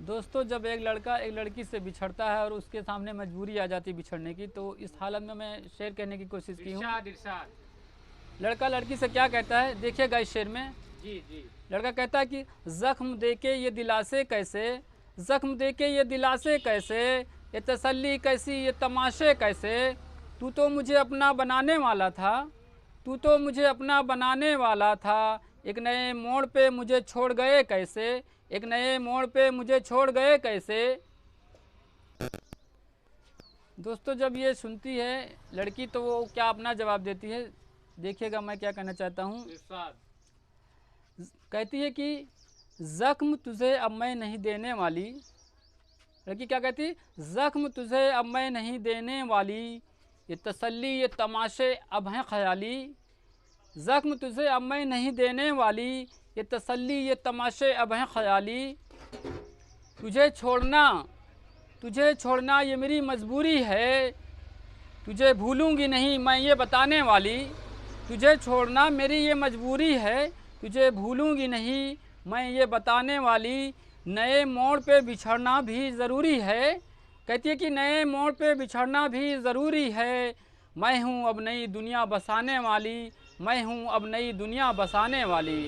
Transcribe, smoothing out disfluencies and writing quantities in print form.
दोस्तों, जब एक लड़का एक लड़की से बिछड़ता है और उसके सामने मजबूरी आ जाती है बिछड़ने की, तो इस हालत में मैं शेर कहने की कोशिश की हूँ। इरशाद इरशाद। लड़का लड़की से क्या कहता है, देखिएगा इस शेर में। जी जी। लड़का कहता है कि जख्म देके ये दिलासे कैसे, जख्म देके ये दिलासे कैसे, ये तसल्ली कैसी, ये तमाशे कैसे। तू तो मुझे अपना बनाने वाला था, तू तो मुझे अपना बनाने वाला था। एक नए मोड़ पे मुझे छोड़ गए कैसे, एक नए मोड़ पे मुझे छोड़ गए कैसे। दोस्तों, जब ये सुनती है लड़की तो वो क्या अपना जवाब देती है, देखिएगा मैं क्या कहना चाहता हूँ। इरशाद। कहती है कि जख्म तुझे अब मैं नहीं देने वाली। लड़की क्या कहती, जख्म तुझे अब मैं नहीं देने वाली, ये तसल्ली ये तमाशे अब हैं ख्याली। जख्म तुझे अब मैं नहीं देने वाली, ये तसल्ली ये तमाशे अब हैं ख्याली। तुझे छोड़ना, तुझे छोड़ना ये मेरी मजबूरी है, तुझे भूलूंगी नहीं मैं ये बताने वाली। तुझे छोड़ना मेरी ये मजबूरी है, तुझे भूलूंगी नहीं मैं ये बताने वाली। नए मोड़ पे बिछड़ना भी ज़रूरी है। कहती है कि नए मोड़ पे बिछड़ना भी ज़रूरी है। मैं हूँ अब नई दुनिया बसाने वाली, मैं हूँ अब नई दुनिया बसाने वाली।